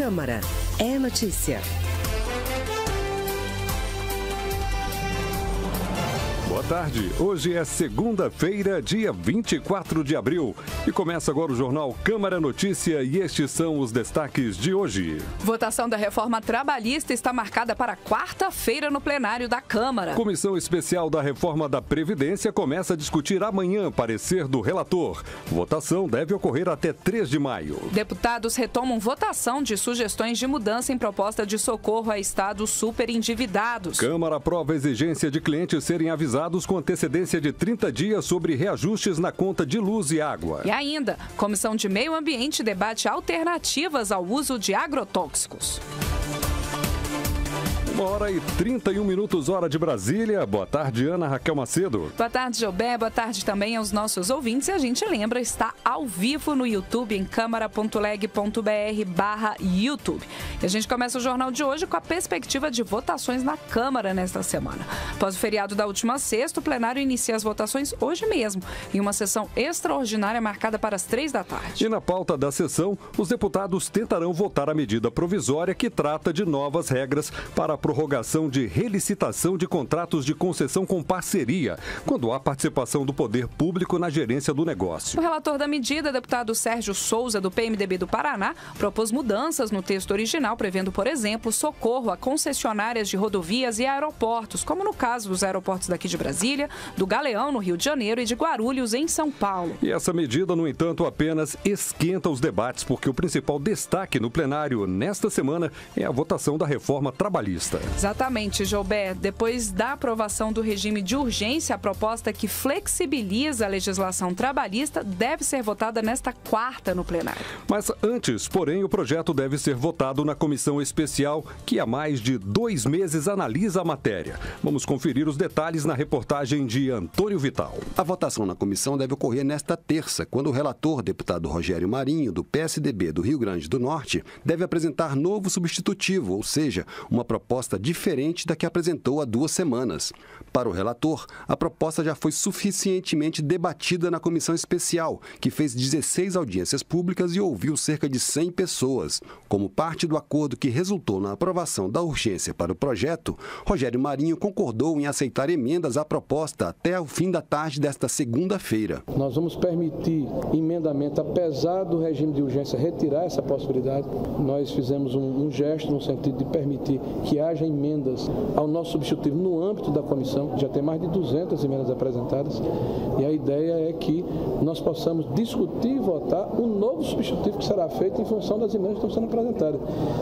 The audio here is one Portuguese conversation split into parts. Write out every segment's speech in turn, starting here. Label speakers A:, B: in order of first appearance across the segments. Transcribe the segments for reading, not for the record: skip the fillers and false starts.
A: Câmara. É notícia.
B: Boa tarde. Hoje é segunda-feira, dia 24 de abril. E começa agora o Jornal Câmara Notícia e estes são os destaques de hoje.
C: Votação da reforma trabalhista está marcada para quarta-feira no plenário da Câmara.
B: Comissão Especial da Reforma da Previdência começa a discutir amanhã parecer do relator. Votação deve ocorrer até 3 de maio.
C: Deputados retomam votação de sugestões de mudança em proposta de socorro a estados superendividados.
B: Câmara aprova a exigência de clientes serem avisados com antecedência de 30 dias sobre reajustes na conta de luz e água.
C: E ainda, Comissão de Meio Ambiente debate alternativas ao uso de agrotóxicos.
B: 1h31, hora de Brasília. Boa tarde, Ana Raquel Macedo.
C: Boa tarde, Jobé. Boa tarde também aos nossos ouvintes. E a gente lembra, está ao vivo no YouTube, em câmara.leg.br/YouTube. E a gente começa o jornal de hoje com a perspectiva de votações na Câmara nesta semana. Após o feriado da última sexta, o plenário inicia as votações hoje mesmo, em uma sessão extraordinária marcada para as 3 da tarde.
B: E na pauta da sessão, os deputados tentarão votar a medida provisória que trata de novas regras para a prorrogação de relicitação de contratos de concessão com parceria, quando há participação do poder público na gerência do negócio.
C: O relator da medida, deputado Sérgio Souza, do PMDB do Paraná, propôs mudanças no texto original, prevendo, por exemplo, socorro a concessionárias de rodovias e aeroportos, como no caso dos aeroportos daqui de Brasília, do Galeão, no Rio de Janeiro, e de Guarulhos, em São Paulo.
B: E essa medida, no entanto, apenas esquenta os debates, porque o principal destaque no plenário nesta semana é a votação da reforma trabalhista.
C: Exatamente, Joubert. Depois da aprovação do regime de urgência, a proposta que flexibiliza a legislação trabalhista deve ser votada nesta quarta no plenário.
B: Mas antes, porém, o projeto deve ser votado na comissão especial, que há mais de 2 meses analisa a matéria. Vamos conferir os detalhes na reportagem de Antônio Vital.
D: A votação na comissão deve ocorrer nesta terça, quando o relator, deputado Rogério Marinho, do PSDB do Rio Grande do Norte, deve apresentar novo substitutivo, ou seja, uma proposta diferente da que apresentou há 2 semanas. Para o relator, a proposta já foi suficientemente debatida na comissão especial, que fez 16 audiências públicas e ouviu cerca de 100 pessoas. Como parte do acordo que resultou na aprovação da urgência para o projeto, Rogério Marinho concordou em aceitar emendas à proposta até o fim da tarde desta segunda-feira.
E: Nós vamos permitir emendamento, apesar do regime de urgência retirar essa possibilidade. Nós fizemos um gesto no sentido de permitir que haja emendas ao nosso substitutivo no âmbito da comissão. Já tem mais de 200 emendas apresentadas e a ideia é que nós possamos discutir e votar o novo substitutivo que será feito em função das emendas que estão sendo apresentadas,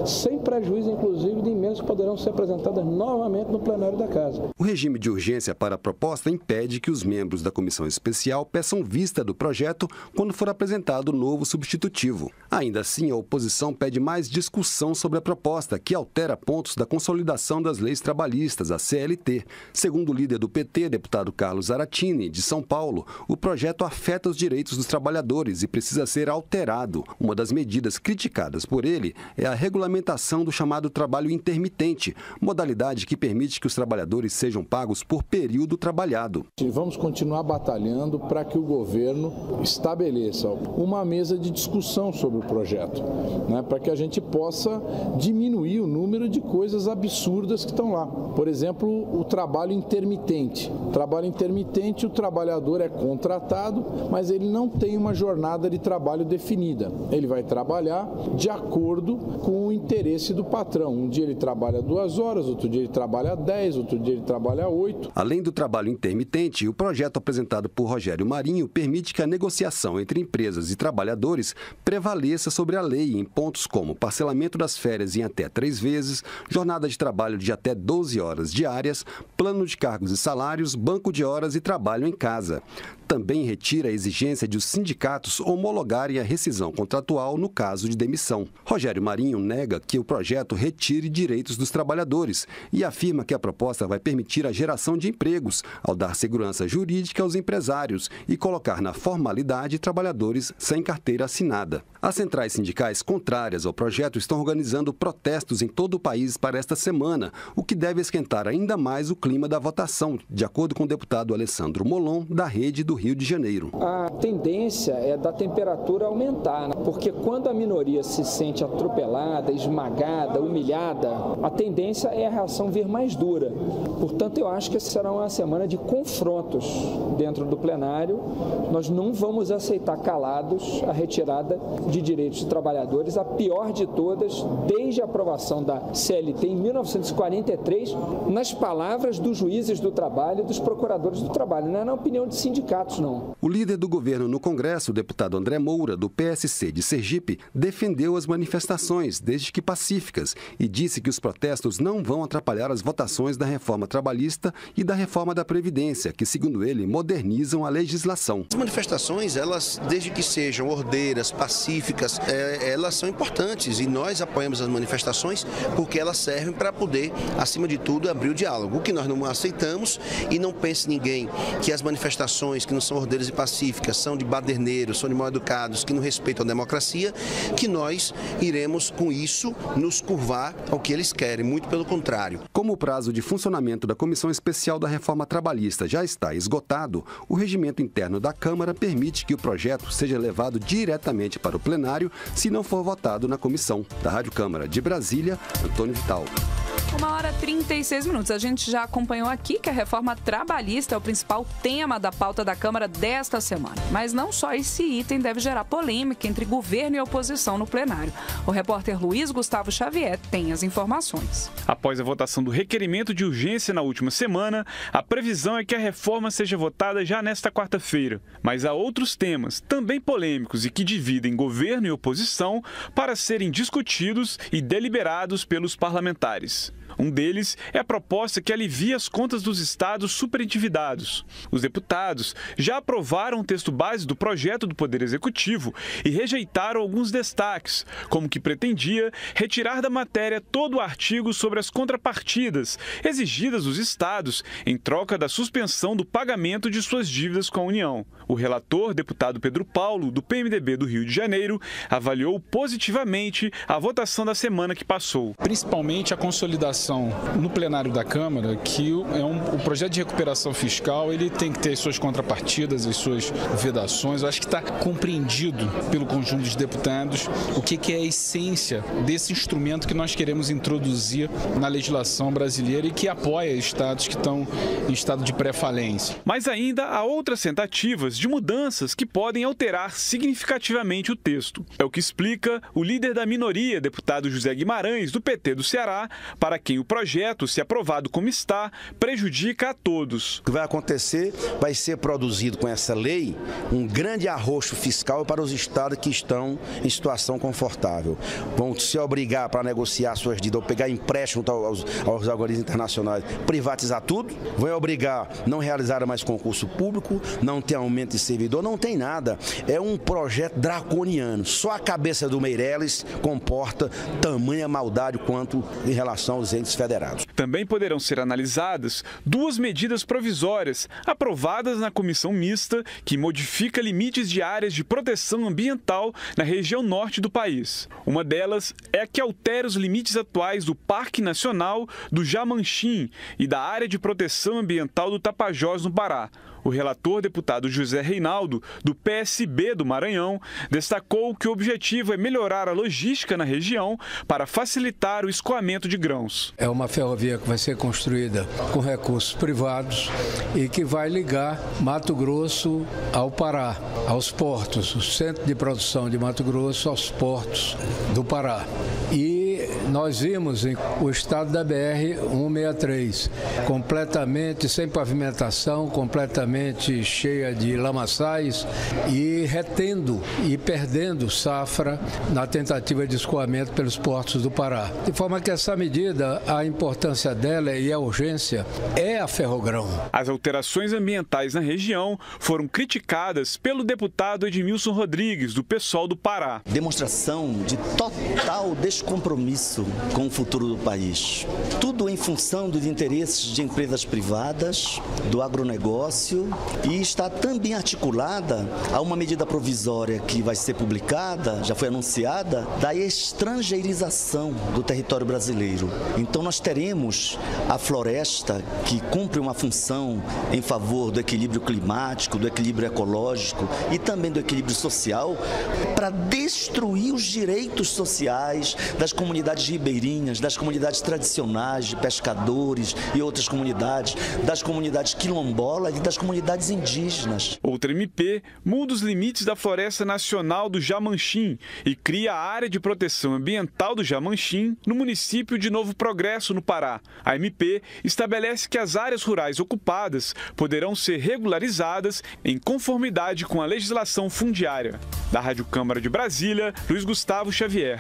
E: sem prejuízo, inclusive, de emendas que poderão ser apresentadas novamente no plenário da Casa.
D: O regime de urgência para a proposta impede que os membros da comissão especial peçam vista do projeto quando for apresentado o novo substitutivo. Ainda assim, a oposição pede mais discussão sobre a proposta, que altera pontos da Consolidação das Leis Trabalhistas, a CLT. Segundo o líder do PT, deputado Carlos Zaratini, de São Paulo, o projeto afeta os direitos dos trabalhadores e precisa ser alterado. Uma das medidas criticadas por ele é a regulamentação do chamado trabalho intermitente, modalidade que permite que os trabalhadores sejam pagos por período trabalhado.
E: Vamos continuar batalhando para que o governo estabeleça uma mesa de discussão sobre o projeto, para que a gente possa diminuir o número de coisas absurdas que estão lá. Por exemplo, o trabalho intermitente. Trabalho intermitente, o trabalhador é contratado, mas ele não tem uma jornada de trabalho definida. Ele vai trabalhar de acordo com o interesse do patrão. Um dia ele trabalha 2 horas, outro dia ele trabalha 10, outro dia ele trabalha 8.
D: Além do trabalho intermitente, o projeto apresentado por Rogério Marinho permite que a negociação entre empresas e trabalhadores prevaleça sobre a lei em pontos como parcelamento das férias em até 3 vezes, jornada de trabalho de até 12 horas diárias, plano de cargos e salários, banco de horas e trabalho em casa. Também retira a exigência de os sindicatos homologarem a rescisão contratual no caso de demissão. Rogério Marinho nega que o projeto retire direitos dos trabalhadores e afirma que a proposta vai permitir a geração de empregos, ao dar segurança jurídica aos empresários e colocar na formalidade trabalhadores sem carteira assinada. As centrais sindicais contrárias ao projeto estão organizando protestos em todo o país para esta semana, o que deve esquentar ainda mais o clima da votação, de acordo com o deputado Alessandro Molon, da Rede do Rio de Janeiro.
F: A tendência é da temperatura aumentar, né? Porque quando a minoria se sente atropelada, esmagada, humilhada, a tendência é a reação vir mais dura. Portanto, eu acho que essa será uma semana de confrontos dentro do plenário. Nós não vamos aceitar calados a retirada de direitos de trabalhadores, a pior de todas, desde a aprovação da CLT em 1943, nas palavras dos juízes do trabalho e dos procuradores do trabalho, não é na opinião de sindicatos, não.
D: O líder do governo no Congresso, o deputado André Moura, do PSC de Sergipe, defendeu as manifestações, desde que pacíficas, e disse que os protestos não vão atrapalhar as votações da reforma trabalhista e da reforma da Previdência, que, segundo ele, modernizam a legislação.
G: As manifestações, elas, desde que sejam ordeiras, pacíficas, elas são importantes e nós apoiamos as manifestações porque elas servem para poder, acima de tudo, abrir o diálogo. O que nós não aceitamos, e não pense ninguém que as manifestações que não são ordeiras e pacíficas, são de baderneiros, são de mal educados, que não respeitam a democracia, que nós iremos com isso nos curvar ao que eles querem, muito pelo contrário.
D: Como o prazo de funcionamento da Comissão Especial da Reforma Trabalhista já está esgotado, o regimento interno da Câmara permite que o projeto seja levado diretamente para o plenário se não for votado na comissão. Da Rádio Câmara de Brasília, Antônio Vital.
C: 1h36. A gente já acompanhou aqui que a reforma trabalhista é o principal tema da pauta da Câmara desta semana. Mas não só esse item deve gerar polêmica entre governo e oposição no plenário. O repórter Luiz Gustavo Xavier tem as informações.
H: Após a votação do requerimento de urgência na última semana, a previsão é que a reforma seja votada já nesta quarta-feira. Mas há outros temas, também polêmicos e que dividem governo e oposição, para serem discutidos e deliberados pelos parlamentares. Um deles é a proposta que alivia as contas dos estados superendividados. Os deputados já aprovaram o texto base do projeto do Poder Executivo e rejeitaram alguns destaques, como que pretendia retirar da matéria todo o artigo sobre as contrapartidas exigidas dos estados em troca da suspensão do pagamento de suas dívidas com a União. O relator, deputado Pedro Paulo, do PMDB do Rio de Janeiro, avaliou positivamente a votação da semana que passou.
I: Principalmente a consolidação no plenário da Câmara, que o projeto de recuperação fiscal ele tem que ter as suas contrapartidas, as suas vedações. Eu acho que está compreendido pelo conjunto dos deputados o que é a essência desse instrumento que nós queremos introduzir na legislação brasileira e que apoia estados que estão em estado de pré-falência.
H: Mas ainda há outras tentativas de mudanças que podem alterar significativamente o texto. É o que explica o líder da minoria, deputado José Guimarães, do PT do Ceará, para quem o projeto, se aprovado como está, prejudica a todos.
G: O que vai acontecer vai ser produzido com essa lei um grande arroxo fiscal para os estados que estão em situação confortável. Vão se obrigar para negociar suas dívidas ou pegar empréstimo aos organismos internacionais, privatizar tudo, vão obrigar a não realizar mais concurso público, não tem aumento de servidor, não tem nada. É um projeto draconiano. Só a cabeça do Meirelles comporta tamanha maldade quanto em relação aos entes federados.
H: Também poderão ser analisadas duas medidas provisórias aprovadas na comissão mista que modifica limites de áreas de proteção ambiental na região norte do país. Uma delas é a que altera os limites atuais do Parque Nacional do Jamanchim e da área de proteção ambiental do Tapajós, no Pará. O relator, deputado José Reinaldo, do PSB do Maranhão, destacou que o objetivo é melhorar a logística na região para facilitar o escoamento de grãos.
J: É uma ferrovia que vai ser construída com recursos privados e que vai ligar Mato Grosso ao Pará, aos portos, o centro de produção de Mato Grosso aos portos do Pará. E nós vimos o estado da BR-163, completamente sem pavimentação, completamente cheia de lamaçais e retendo e perdendo safra na tentativa de escoamento pelos portos do Pará. De forma que essa medida, a importância dela e a urgência é a Ferrogrão.
H: As alterações ambientais na região foram criticadas pelo deputado Edmilson Rodrigues, do PSOL do Pará.
K: Demonstração de total descompromisso compromisso com o futuro do país. Tudo em função dos interesses de empresas privadas, do agronegócio, e está também articulada a uma medida provisória que vai ser publicada, já foi anunciada, da estrangeirização do território brasileiro. Então nós teremos a floresta, que cumpre uma função em favor do equilíbrio climático, do equilíbrio ecológico e também do equilíbrio social, para destruir os direitos sociais das comunidades ribeirinhas, das comunidades tradicionais de pescadores e outras comunidades, das comunidades quilombolas e das comunidades indígenas.
H: Outra MP muda os limites da Floresta Nacional do Jamanchim e cria a Área de Proteção Ambiental do Jamanchim no município de Novo Progresso, no Pará. A MP estabelece que as áreas rurais ocupadas poderão ser regularizadas em conformidade com a legislação fundiária. Da Rádio Câmara de Brasília, Luiz Gustavo Xavier.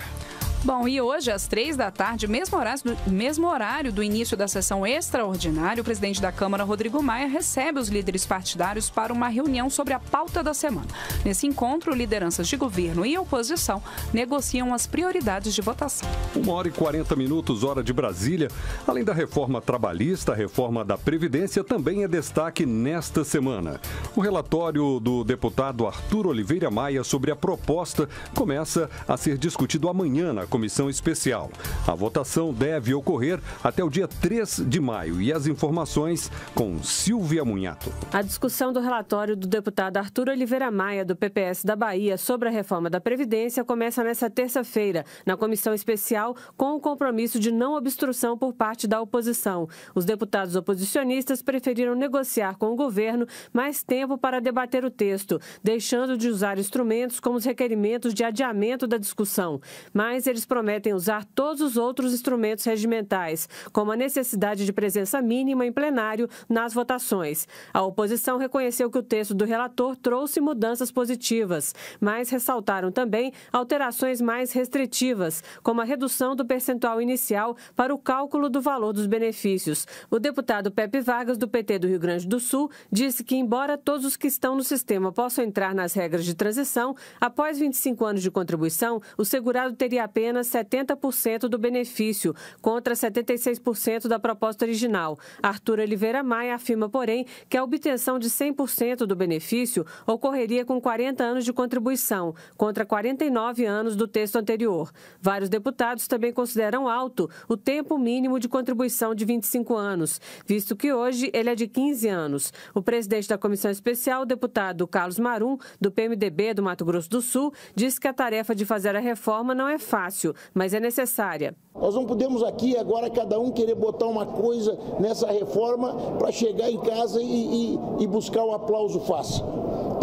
C: Bom, e hoje, às 15h, mesmo horário do início da sessão extraordinária, o presidente da Câmara, Rodrigo Maia, recebe os líderes partidários para uma reunião sobre a pauta da semana. Nesse encontro, lideranças de governo e oposição negociam as prioridades de votação.
B: 1h40, hora de Brasília. Além da reforma trabalhista, a reforma da Previdência também é destaque nesta semana. O relatório do deputado Arthur Oliveira Maia sobre a proposta começa a ser discutido amanhã na comissão especial. A votação deve ocorrer até o dia 3 de maio. E as informações com Silvia Munhato.
L: A discussão do relatório do deputado Arthur Oliveira Maia, do PPS da Bahia, sobre a reforma da Previdência começa nesta terça-feira, na comissão especial, com o compromisso de não obstrução por parte da oposição. Os deputados oposicionistas preferiram negociar com o governo mais tempo para debater o texto, deixando de usar instrumentos como os requerimentos de adiamento da discussão. Mas eles prometem usar todos os outros instrumentos regimentais, como a necessidade de presença mínima em plenário nas votações. A oposição reconheceu que o texto do relator trouxe mudanças positivas, mas ressaltaram também alterações mais restritivas, como a redução do percentual inicial para o cálculo do valor dos benefícios. O deputado Pepe Vargas, do PT do Rio Grande do Sul, disse que, embora todos os que estão no sistema possam entrar nas regras de transição, após 25 anos de contribuição, o segurado teria apenas 70% do benefício, contra 76% da proposta original. Arthur Oliveira Maia afirma, porém, que a obtenção de 100% do benefício ocorreria com 40 anos de contribuição, contra 49 anos do texto anterior. Vários deputados também consideram alto o tempo mínimo de contribuição de 25 anos, visto que hoje ele é de 15 anos. O presidente da comissão especial, o deputado Carlos Marum, do PMDB do Mato Grosso do Sul, disse que a tarefa de fazer a reforma não é fácil, mas é necessária.
M: Nós não podemos aqui agora cada um querer botar uma coisa nessa reforma para chegar em casa e buscar o aplauso fácil.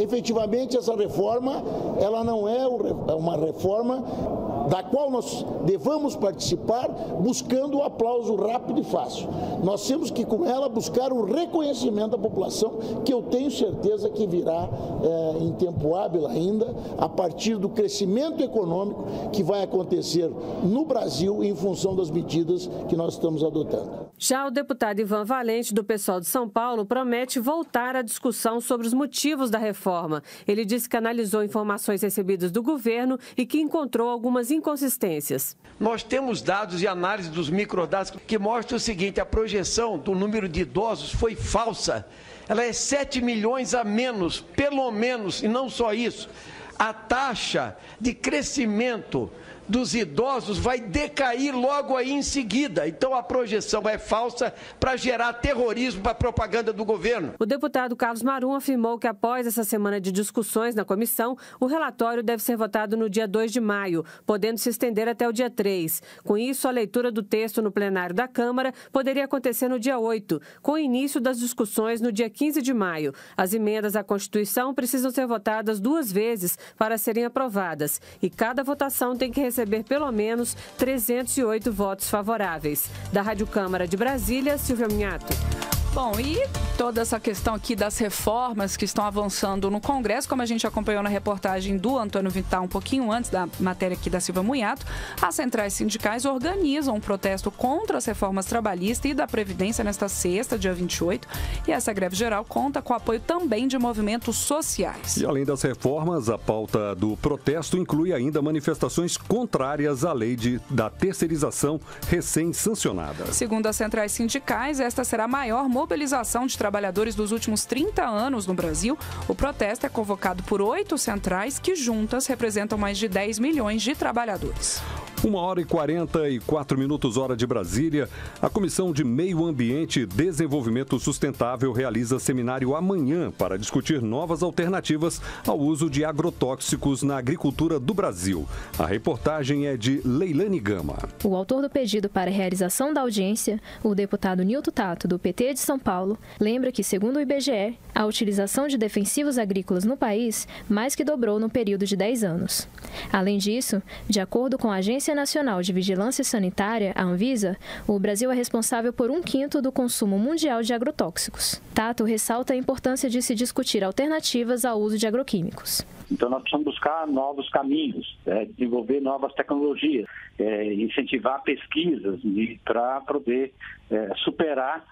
M: Efetivamente, essa reforma, ela não é uma reforma da qual nós devamos participar buscando o aplauso rápido e fácil. Nós temos que, com ela, buscar o reconhecimento da população, que eu tenho certeza que virá em tempo hábil ainda, a partir do crescimento econômico que vai acontecer no Brasil em função das medidas que nós estamos adotando.
L: Já o deputado Ivan Valente, do PSOL de São Paulo, promete voltar à discussão sobre os motivos da reforma. Ele disse que analisou informações recebidas do governo e que encontrou algumas inconsistências.
N: Nós temos dados e análise dos microdados que mostram o seguinte: a projeção do número de idosos foi falsa. Ela é 7 milhões a menos, pelo menos, e não só isso. A taxa de crescimento dos idosos vai decair logo aí em seguida. Então a projeção é falsa para gerar terrorismo para a propaganda do governo.
L: O deputado Carlos Marum afirmou que após essa semana de discussões na comissão, o relatório deve ser votado no dia 2 de maio, podendo se estender até o dia 3. Com isso, a leitura do texto no plenário da Câmara poderia acontecer no dia 8, com o início das discussões no dia 15 de maio. As emendas à Constituição precisam ser votadas 2 vezes para serem aprovadas, e cada votação tem que receber pelo menos 308 votos favoráveis. Da Rádio Câmara de Brasília, Silvia Munhato.
C: Bom, e toda essa questão aqui das reformas que estão avançando no Congresso, como a gente acompanhou na reportagem do Antônio Vital um pouquinho antes da matéria aqui da Silva Munhato, as centrais sindicais organizam um protesto contra as reformas trabalhistas e da Previdência nesta sexta, dia 28, e essa greve geral conta com o apoio também de movimentos sociais.
B: E além das reformas, a pauta do protesto inclui ainda manifestações contrárias à lei da terceirização recém-sancionada.
C: Segundo as centrais sindicais, esta será a maior mobilização de trabalhadores dos últimos 30 anos no Brasil. O protesto é convocado por 8 centrais que juntas representam mais de 10 milhões de trabalhadores.
B: 1h44, hora de Brasília. A Comissão de Meio Ambiente e Desenvolvimento Sustentável realiza seminário amanhã para discutir novas alternativas ao uso de agrotóxicos na agricultura do Brasil. A reportagem é de Leilane Gama.
O: O autor do pedido para a realização da audiência, o deputado Nilton Tato, do PT de São Paulo, lembra que, segundo o IBGE, a utilização de defensivos agrícolas no país mais que dobrou no período de 10 anos. Além disso, de acordo com a Agência Nacional de Vigilância Sanitária, a Anvisa, o Brasil é responsável por 1/5 do consumo mundial de agrotóxicos. Tato ressalta a importância de se discutir alternativas ao uso de agroquímicos.
P: Então, nós precisamos buscar novos caminhos, desenvolver novas tecnologias, incentivar pesquisas para poder superar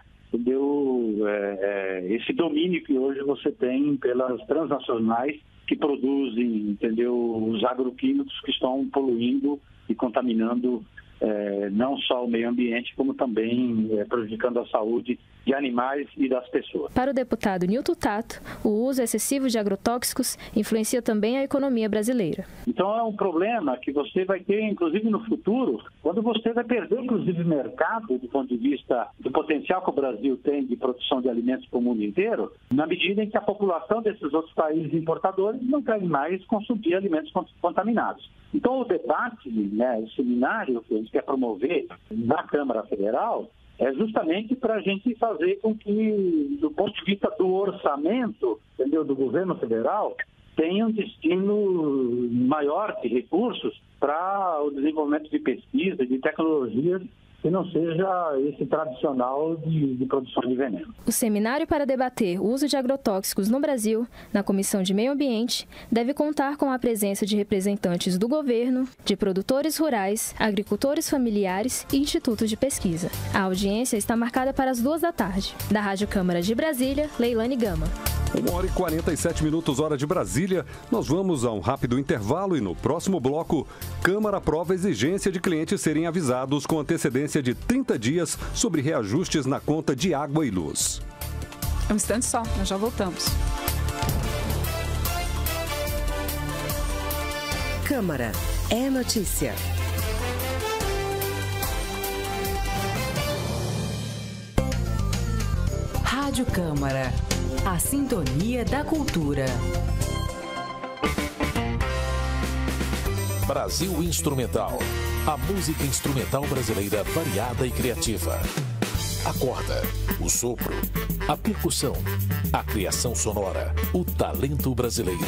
P: esse domínio que hoje você tem pelas transnacionais que produzem, os agroquímicos que estão poluindo e contaminando não só o meio ambiente, como também prejudicando a saúde de animais e das pessoas.
O: Para o deputado Nilton Tato, o uso excessivo de agrotóxicos influencia também a economia brasileira.
P: Então é um problema que você vai ter, inclusive no futuro, quando você vai perder, inclusive, mercado do ponto de vista do potencial que o Brasil tem de produção de alimentos para o mundo inteiro, na medida em que a população desses outros países importadores não quer mais consumir alimentos contaminados. Então o debate, o seminário que a gente quer promover na Câmara Federal, é justamente para a gente fazer com que, do ponto de vista do orçamento, do governo federal, tenha um destino maior de recursos para o desenvolvimento de pesquisa, de tecnologias, que não seja esse tradicional de produção de veneno.
O: O seminário para debater o uso de agrotóxicos no Brasil, na Comissão de Meio Ambiente, deve contar com a presença de representantes do governo, de produtores rurais, agricultores familiares e institutos de pesquisa. A audiência está marcada para as 14h. Da Rádio Câmara de Brasília, Leilane Gama.
B: 1h47, hora de Brasília. Nós vamos a um rápido intervalo e no próximo bloco, Câmara aprova a exigência de clientes serem avisados com antecedência de 30 dias sobre reajustes na conta de água e luz.
C: Um instante só, nós já voltamos.
A: Câmara é notícia. Rádio Câmara. A sintonia da cultura.
Q: Brasil Instrumental. A música instrumental brasileira variada e criativa. A corda, o sopro, a percussão, a criação sonora, o talento brasileiro.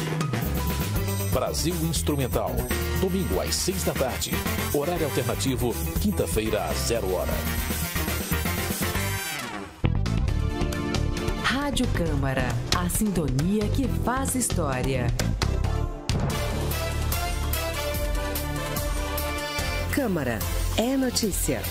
Q: Brasil Instrumental. Domingo às 6h. Horário alternativo, quinta-feira às 0h.
A: Rádio Câmara, a sintonia que faz história. Câmara é notícia.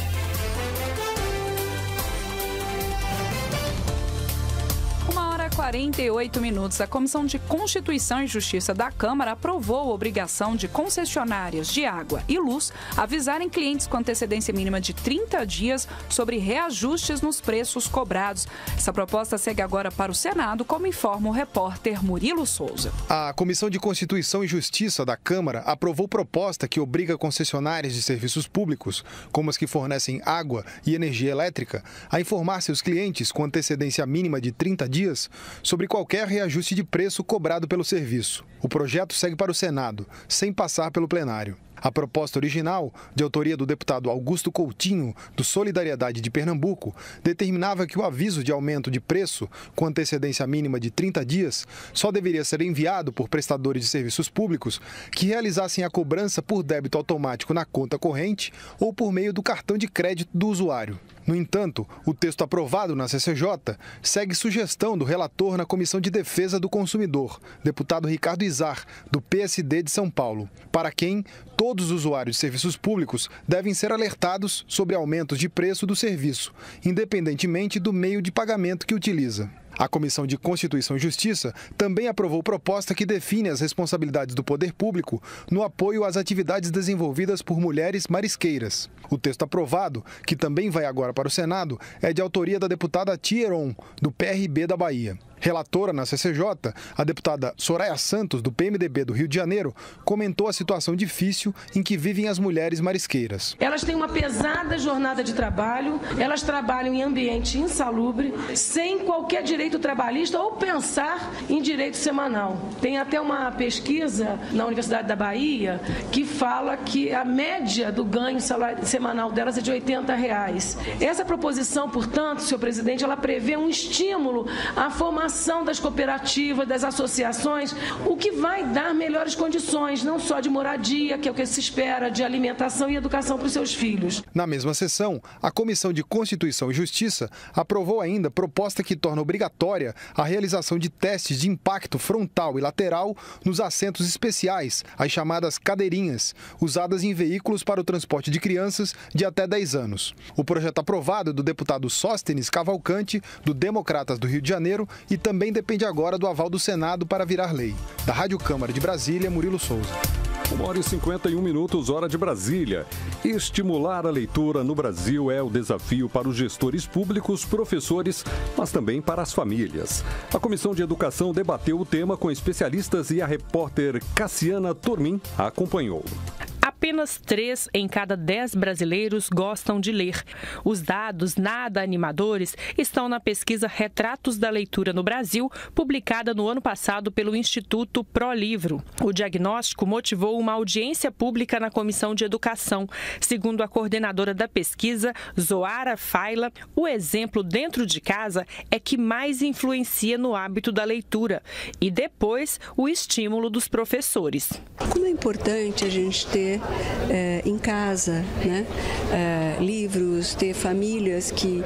C: 1h48. A Comissão de Constituição e Justiça da Câmara aprovou a obrigação de concessionárias de água e luz avisarem clientes com antecedência mínima de 30 dias sobre reajustes nos preços cobrados. Essa proposta segue agora para o Senado, como informa o repórter Murilo Souza.
R: A Comissão de Constituição e Justiça da Câmara aprovou proposta que obriga concessionárias de serviços públicos, como as que fornecem água e energia elétrica, a informar seus clientes com antecedência mínima de 30 dias sobre qualquer reajuste de preço cobrado pelo serviço. O projeto segue para o Senado, sem passar pelo plenário. A proposta original, de autoria do deputado Augusto Coutinho, do Solidariedade de Pernambuco, determinava que o aviso de aumento de preço, com antecedência mínima de 30 dias, só deveria ser enviado por prestadores de serviços públicos que realizassem a cobrança por débito automático na conta corrente ou por meio do cartão de crédito do usuário. No entanto, o texto aprovado na CCJ segue sugestão do relator na Comissão de Defesa do Consumidor, deputado Ricardo Izar, do PSD de São Paulo, para quem todos os usuários de serviços públicos devem ser alertados sobre aumentos de preço do serviço, independentemente do meio de pagamento que utiliza. A Comissão de Constituição e Justiça também aprovou proposta que define as responsabilidades do poder público no apoio às atividades desenvolvidas por mulheres marisqueiras. O texto aprovado, que também vai agora para o Senado, é de autoria da deputada Tia Heron, do PRB da Bahia. Relatora na CCJ, a deputada Soraya Santos, do PMDB do Rio de Janeiro, comentou a situação difícil em que vivem as mulheres marisqueiras.
S: Elas têm uma pesada jornada de trabalho, elas trabalham em ambiente insalubre, sem qualquer direito trabalhista ou pensar em direito semanal. Tem até uma pesquisa na Universidade da Bahia que fala que a média do ganho semanal delas é de R$80. Essa proposição, portanto, senhor presidente, ela prevê um estímulo à formação das cooperativas, das associações, o que vai dar melhores condições, não só de moradia, que é o que se espera, de alimentação e educação para os seus filhos.
R: Na mesma sessão, a Comissão de Constituição e Justiça aprovou ainda proposta que torna obrigatória a realização de testes de impacto frontal e lateral nos assentos especiais, as chamadas cadeirinhas, usadas em veículos para o transporte de crianças de até 10 anos. O projeto aprovado é do deputado Sóstenes Cavalcante, do Democratas do Rio de Janeiro, e também depende agora do aval do Senado para virar lei. Da Rádio Câmara de Brasília, Murilo Souza.
B: 1h51, hora de Brasília. Estimular a leitura no Brasil é o desafio para os gestores públicos, professores, mas também para as famílias. A Comissão de Educação debateu o tema com especialistas e a repórter Cassiana Tormin acompanhou.
T: Apenas 3 em cada 10 brasileiros gostam de ler. Os dados nada animadores estão na pesquisa Retratos da Leitura no Brasil, publicada no ano passado pelo Instituto ProLivro. O diagnóstico motivou uma audiência pública na Comissão de Educação. Segundo a coordenadora da pesquisa, Zoara Faila, o exemplo dentro de casa é que mais influencia no hábito da leitura e depois o estímulo dos professores.
U: Como é importante a gente ter em casa, né, livros, ter famílias que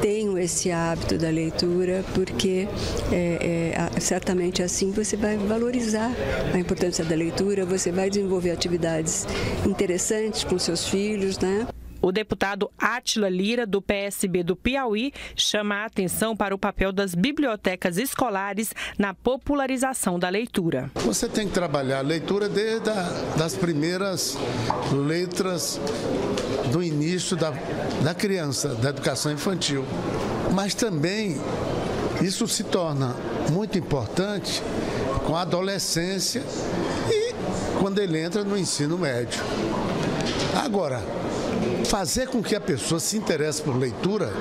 U: tenham esse hábito da leitura, porque certamente assim você vai valorizar a importância da leitura, você vai desenvolver atividades interessantes com seus filhos, né?
T: O deputado Átila Lira, do PSB do Piauí, chama a atenção para o papel das bibliotecas escolares na popularização da leitura.
V: Você tem que trabalhar a leitura desde das primeiras letras do início da criança, da educação infantil. Mas também isso se torna muito importante com a adolescência e quando ele entra no ensino médio. Agora, fazer com que a pessoa se interesse por leitura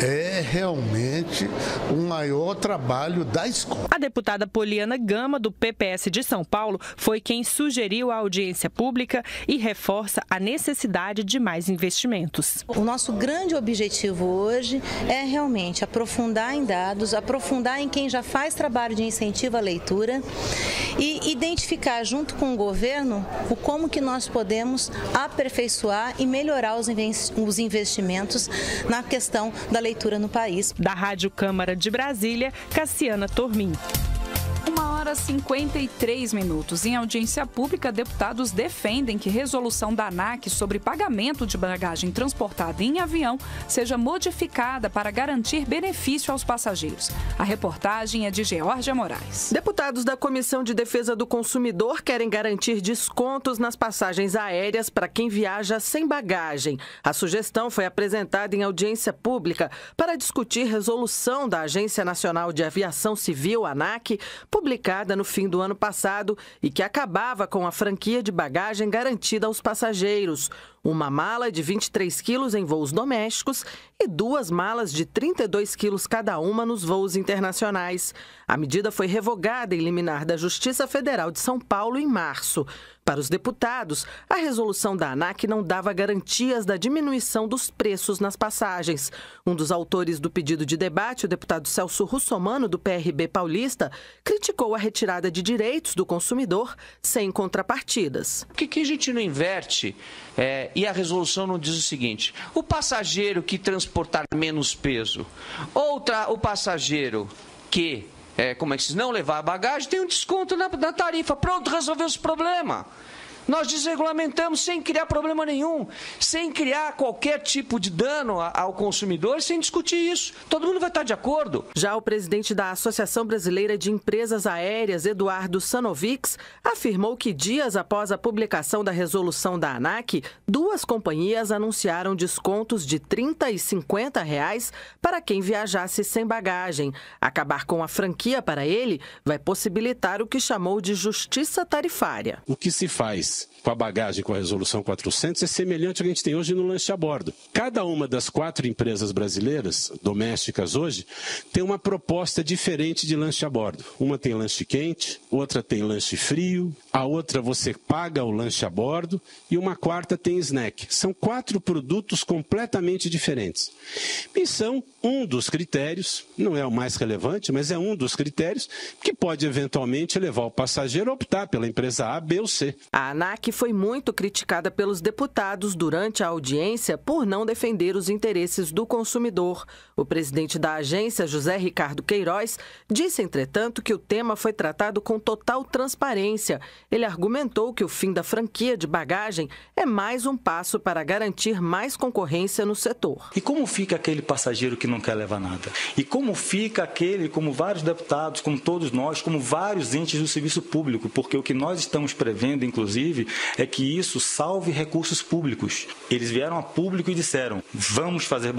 V: é realmente o maior trabalho da escola.
T: A deputada Poliana Gama, do PPS de São Paulo, foi quem sugeriu a audiência pública e reforça a necessidade de mais investimentos.
W: O nosso grande objetivo hoje é realmente aprofundar em dados, aprofundar em quem já faz trabalho de incentivo à leitura e identificar junto com o governo o como que nós podemos aperfeiçoar e melhorar os investimentos na questão da leitura no país.
T: Da Rádio Câmara de Brasília, Cassiana Tormin.
C: 1h53. Em audiência pública, deputados defendem que resolução da ANAC sobre pagamento de bagagem transportada em avião seja modificada para garantir benefício aos passageiros. A reportagem é de Geórgia Moraes.
X: Deputados da Comissão de Defesa do Consumidor querem garantir descontos nas passagens aéreas para quem viaja sem bagagem. A sugestão foi apresentada em audiência pública para discutir resolução da Agência Nacional de Aviação Civil, ANAC, publicada revogada no fim do ano passado e que acabava com a franquia de bagagem garantida aos passageiros. Uma mala de 23 quilos em voos domésticos e 2 malas de 32 quilos cada uma nos voos internacionais. A medida foi revogada em liminar da Justiça Federal de São Paulo em março. Para os deputados, a resolução da ANAC não dava garantias da diminuição dos preços nas passagens. Um dos autores do pedido de debate, o deputado Celso Russomano, do PRB paulista, criticou a retirada de direitos do consumidor sem contrapartidas.
D: Por que a gente não inverte e a resolução não diz o seguinte: o passageiro que transportar menos peso, o passageiro que não levar a bagagem, tem um desconto na tarifa. Pronto, resolveu esse problema. Nós desregulamentamos sem criar problema nenhum, sem criar qualquer tipo de dano ao consumidor, sem discutir isso. Todo mundo vai estar de acordo.
X: Já o presidente da Associação Brasileira de Empresas Aéreas, Eduardo Sanovics, afirmou que dias após a publicação da resolução da ANAC, 2 companhias anunciaram descontos de R$ 30 e R$ 50 para quem viajasse sem bagagem. Acabar com a franquia para ele vai possibilitar o que chamou de justiça tarifária.
E: O que se faz com a bagagem com a resolução 400 é semelhante ao que a gente tem hoje no lanche a bordo. Cada uma das 4 empresas brasileiras domésticas hoje tem uma proposta diferente de lanche a bordo. Uma tem lanche quente, outra tem lanche frio, a outra você paga o lanche a bordo e uma quarta tem snack. São 4 produtos completamente diferentes. E são um dos critérios, não é o mais relevante, mas é um dos critérios que pode eventualmente levar o passageiro a optar pela empresa A, B ou C.
X: A ANAC foi muito criticada pelos deputados durante a audiência por não defender os interesses do consumidor. O presidente da agência, José Ricardo Queiroz, disse, entretanto, que o tema foi tratado com total transparência. Ele argumentou que o fim da franquia de bagagem é mais um passo para garantir mais concorrência no setor.
F: E como fica aquele passageiro que não quer levar nada? E como fica aquele, como vários deputados, como todos nós, como vários entes do serviço público? Porque o que nós estamos prevendo, inclusive, é que isso salve recursos públicos. Eles vieram a público e disseram: vamos fazer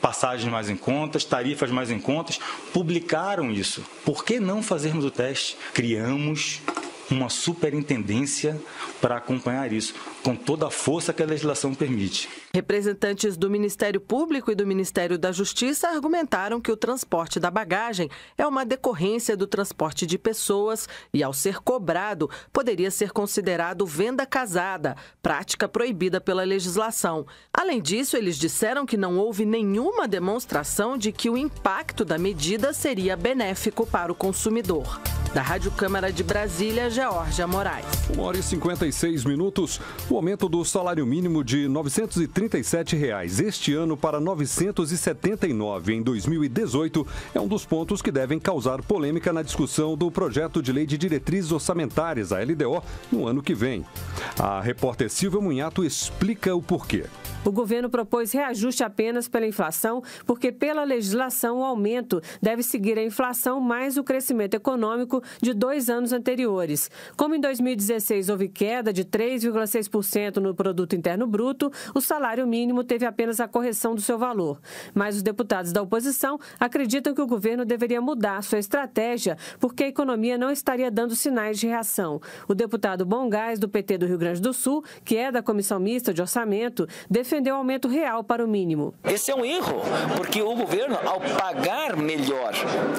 F: passagens mais em contas, tarifas mais em contas. Publicaram isso. Por que não fazermos o teste? Criamos uma superintendência para acompanhar isso, com toda a força que a legislação permite.
X: Representantes do Ministério Público e do Ministério da Justiça argumentaram que o transporte da bagagem é uma decorrência do transporte de pessoas e, ao ser cobrado, poderia ser considerado venda casada, prática proibida pela legislação. Além disso, eles disseram que não houve nenhuma demonstração de que o impacto da medida seria benéfico para o consumidor. Da Rádio Câmara de Brasília, Geórgia Moraes.
B: 1h56. O aumento do salário mínimo de R$ 937 este ano para R$ 979 em 2018 é um dos pontos que devem causar polêmica na discussão do projeto de lei de diretrizes orçamentárias, a LDO, no ano que vem. A repórter Silvia Munhato explica o porquê.
L: O governo propôs reajuste apenas pela inflação, porque pela legislação o aumento deve seguir a inflação mais o crescimento econômico de 2 anos anteriores. Como em 2016 houve queda de 3,6% no produto interno bruto, o salário mínimo teve apenas a correção do seu valor. Mas os deputados da oposição acreditam que o governo deveria mudar sua estratégia, porque a economia não estaria dando sinais de reação. O deputado Bongás, do PT do Rio Grande do Sul, que é da Comissão Mista de Orçamento, defendeu um aumento real para o mínimo.
I: Esse é um erro, porque o governo, ao pagar melhor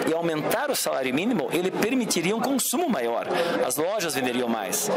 I: e aumentar o salário mínimo, ele permitiria um consumo maior. As lojas venderiam mais,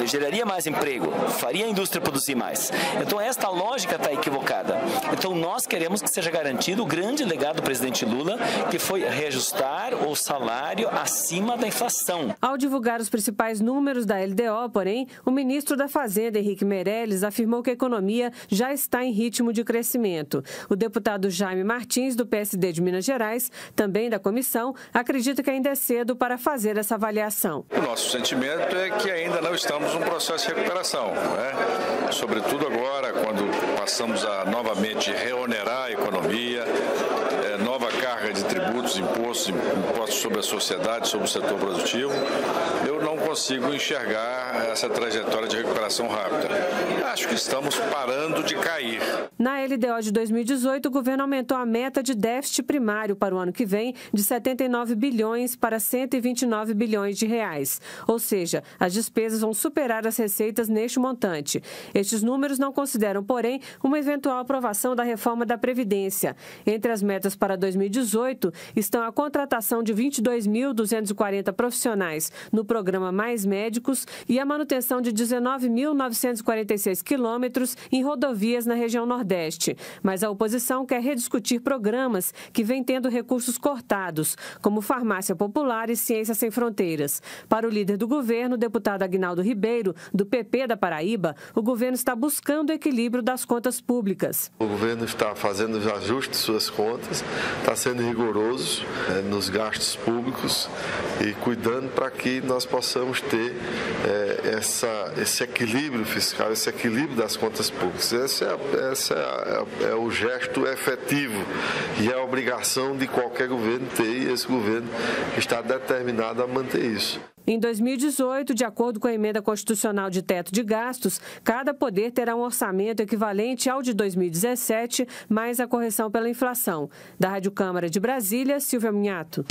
I: geraria mais emprego, faria a indústria produzir mais. Então, esta lógica está equivocada. Então, nós queremos que seja garantido o grande legado do presidente Lula, que foi reajustar o salário acima da inflação.
L: Ao divulgar os principais números da LDO, porém, o ministro da Fazenda, Henrique Meirelles, afirmou que a economia já está em ritmo de crescimento. O deputado Jaime Martins, do PSD de Minas Gerais, também da comissão, acredita que ainda é cedo para fazer essa avaliação.
Y: O nosso sentimento é que ainda não estamos num processo de recuperação, né? Sobretudo agora, quando passamos a novamente reonerar a economia, nova carga de tributos, impostos sobre a sociedade, sobre o setor produtivo. Eu não consigo consigo enxergar essa trajetória de recuperação rápida. Acho que estamos parando de cair.
L: Na LDO de 2018, o governo aumentou a meta de déficit primário para o ano que vem de 79 bilhões para 129 bilhões de reais. Ou seja, as despesas vão superar as receitas neste montante. Estes números não consideram, porém, uma eventual aprovação da reforma da Previdência. Entre as metas para 2018 estão a contratação de 22.240 profissionais no programa Mais Médicos e a manutenção de 19.946 quilômetros em rodovias na região Nordeste. Mas a oposição quer rediscutir programas que vêm tendo recursos cortados, como Farmácia Popular e Ciências Sem Fronteiras. Para o líder do governo, o deputado Aguinaldo Ribeiro, do PP da Paraíba, o governo está buscando o equilíbrio das contas públicas.
G: O governo está fazendo os ajustes de suas contas, está sendo rigoroso nos gastos públicos e cuidando para que nós possamos ter esse equilíbrio fiscal, esse equilíbrio das contas públicas. Esse é o gesto efetivo e é a obrigação de qualquer governo ter, e esse governo está determinado a manter isso.
L: Em 2018, de acordo com a emenda constitucional de teto de gastos, cada poder terá um orçamento equivalente ao de 2017, mais a correção pela inflação. Da Rádio Câmara de Brasília, Silvia Minhato.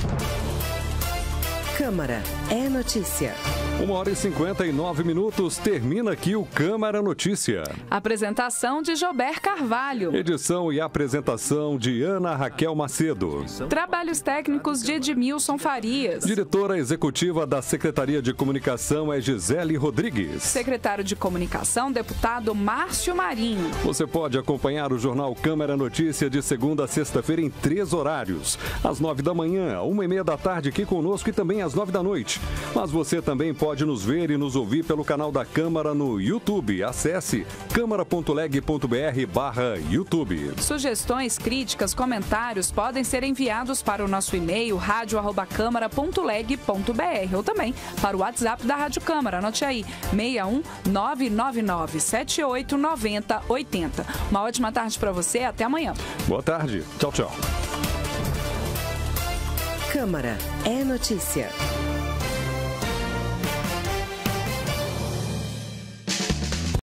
A: Câmara é notícia.
B: 1h59, termina aqui o Câmara Notícia.
C: Apresentação de Jober Carvalho.
B: Edição e apresentação de Ana Raquel Macedo.
C: Trabalhos técnicos de Edmilson Farias.
B: Diretora executiva da Secretaria de Comunicação é Gisele Rodrigues.
C: Secretário de Comunicação, deputado Márcio Marinho.
B: Você pode acompanhar o jornal Câmara Notícia de segunda a sexta-feira em 3 horários. Às 9 da manhã, 1h30 da tarde aqui conosco e também às 9 da noite. Mas você também pode nos ver e nos ouvir pelo canal da Câmara no YouTube. Acesse câmara.leg.br/YouTube.
C: Sugestões, críticas, comentários podem ser enviados para o nosso e-mail radio@câmara.leg.br ou também para o WhatsApp da Rádio Câmara. Anote aí, 61 999 78 90 80. Uma ótima tarde para você, até amanhã.
B: Boa tarde. Tchau, tchau.
A: Câmara é notícia.